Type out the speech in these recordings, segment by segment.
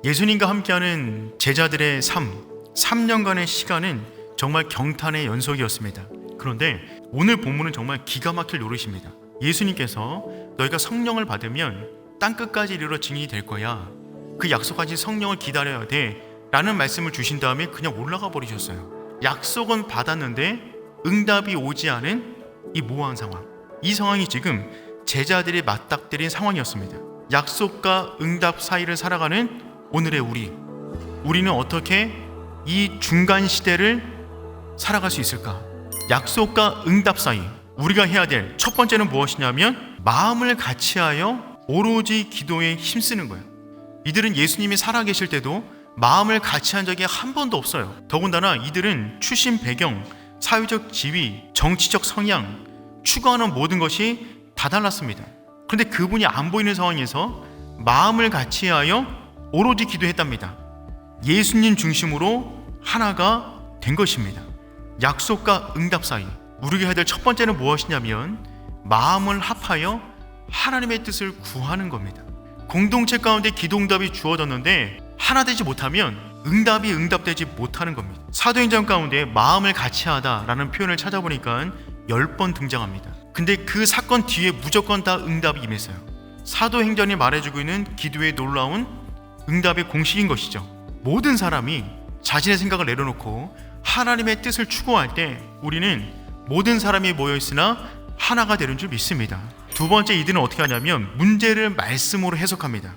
예수님과 함께하는 제자들의 3년간의 시간은 정말 경탄의 연속이었습니다. 그런데 오늘 본문은 정말 기가 막힐 노릇입니다. 예수님께서 너희가 성령을 받으면 땅끝까지 이르러 증인이 될 거야. 그 약속하신 성령을 기다려야 돼 라는 말씀을 주신 다음에 그냥 올라가 버리셨어요. 약속은 받았는데 응답이 오지 않은 이 모호한 상황. 이 상황이 지금 제자들이 맞닥뜨린 상황이었습니다. 약속과 응답 사이를 살아가는 오늘의 우리는 어떻게 이 중간 시대를 살아갈 수 있을까? 약속과 응답 사이 우리가 해야 될 첫 번째는 무엇이냐면 마음을 같이하여 오로지 기도에 힘쓰는 거예요. 이들은 예수님이 살아계실 때도 마음을 같이한 적이 한 번도 없어요. 더군다나 이들은 출신 배경, 사회적 지위, 정치적 성향, 추구하는 모든 것이 다 달랐습니다. 그런데 그분이 안 보이는 상황에서 마음을 같이하여 오로지 기도했답니다. 예수님 중심으로 하나가 된 것입니다. 약속과 응답 사이 우리가 해야 될 첫 번째는 무엇이냐면 마음을 합하여 하나님의 뜻을 구하는 겁니다. 공동체 가운데 기도 응답이 주어졌는데 하나 되지 못하면 응답이 응답되지 못하는 겁니다. 사도행전 가운데 마음을 같이하다라는 표현을 찾아보니까 10번 등장합니다. 근데 그 사건 뒤에 무조건 다 응답이 임했어요. 사도행전이 말해주고 있는 기도의 놀라운 응답의 공식인 것이죠. 모든 사람이 자신의 생각을 내려놓고 하나님의 뜻을 추구할 때 우리는 모든 사람이 모여있으나 하나가 되는 줄 믿습니다. 두 번째, 이들은 어떻게 하냐면 문제를 말씀으로 해석합니다.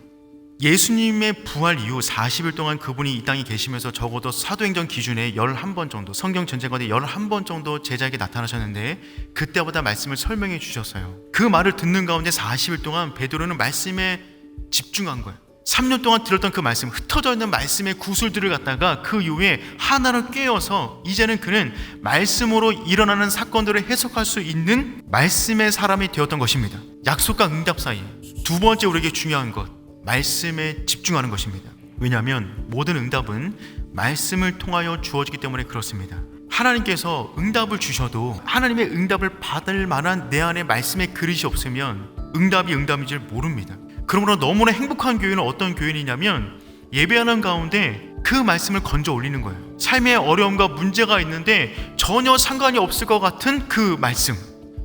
예수님의 부활 이후 40일 동안 그분이 이 땅에 계시면서 적어도 사도행전 기준에 11번 정도, 성경 전체 가운데 11번 정도 제자에게 나타나셨는데 그때보다 말씀을 설명해 주셨어요. 그 말을 듣는 가운데 40일 동안 베드로는 말씀에 집중한 거예요. 3년 동안 들었던 그 말씀, 흩어져 있는 말씀의 구슬들을 갖다가 그 이후에 하나로 꿰어서 이제는 그는 말씀으로 일어나는 사건들을 해석할 수 있는 말씀의 사람이 되었던 것입니다. 약속과 응답 사이 두 번째 우리에게 중요한 것, 말씀에 집중하는 것입니다. 왜냐하면 모든 응답은 말씀을 통하여 주어지기 때문에 그렇습니다. 하나님께서 응답을 주셔도 하나님의 응답을 받을 만한 내 안에 말씀의 그릇이 없으면 응답이 응답인 줄 모릅니다. 그러므로 너무나 행복한 교회는 어떤 교회이냐면 예배하는 가운데 그 말씀을 건져 올리는 거예요. 삶의 어려움과 문제가 있는데 전혀 상관이 없을 것 같은 그 말씀,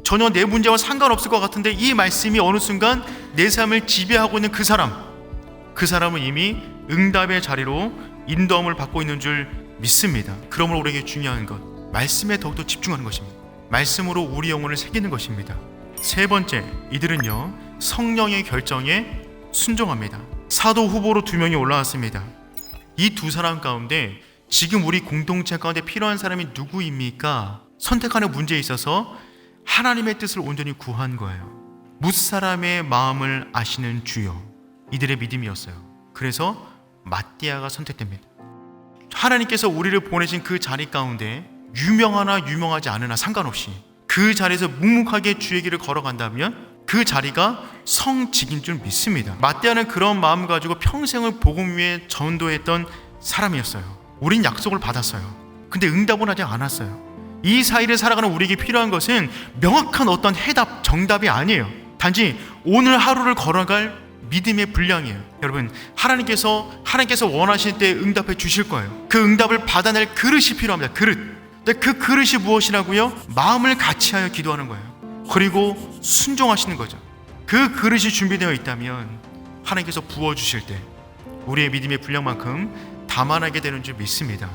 전혀 내 문제와 상관없을 것 같은데 이 말씀이 어느 순간 내 삶을 지배하고 있는 그 사람은 이미 응답의 자리로 인도함을 받고 있는 줄 믿습니다. 그러므로 우리에게 중요한 것, 말씀에 더욱더 집중하는 것입니다. 말씀으로 우리 영혼을 새기는 것입니다. 세 번째, 이들은요 성령의 결정에 순종합니다. 사도 후보로 2명이 올라왔습니다. 이 두 사람 가운데 지금 우리 공동체 가운데 필요한 사람이 누구입니까? 선택하는 문제에 있어서 하나님의 뜻을 온전히 구한 거예요. 뭇사람의 마음을 아시는 주여, 이들의 믿음이었어요. 그래서 마띠아가 선택됩니다. 하나님께서 우리를 보내신 그 자리 가운데 유명하나 유명하지 않으나 상관없이 그 자리에서 묵묵하게 주의 길을 걸어간다면 그 자리가 성직인 줄 믿습니다. 마띠아는 그런 마음 가지고 평생을 복음 위에 전도했던 사람이었어요. 우린 약속을 받았어요. 근데 응답은 아직 안 왔어요. 이 사이를 살아가는 우리에게 필요한 것은 명확한 어떤 해답, 정답이 아니에요. 단지 오늘 하루를 걸어갈 믿음의 분량이에요. 여러분, 하나님께서 원하실 때 응답해 주실 거예요. 그 응답을 받아낼 그릇이 필요합니다. 그릇. 근데 그 그릇이 무엇이라고요? 마음을 같이하여 기도하는 거예요. 그리고 순종하시는 거죠. 그 그릇이 준비되어 있다면 하나님께서 부어주실 때 우리의 믿음의 분량만큼 담아나게 되는 줄 믿습니다.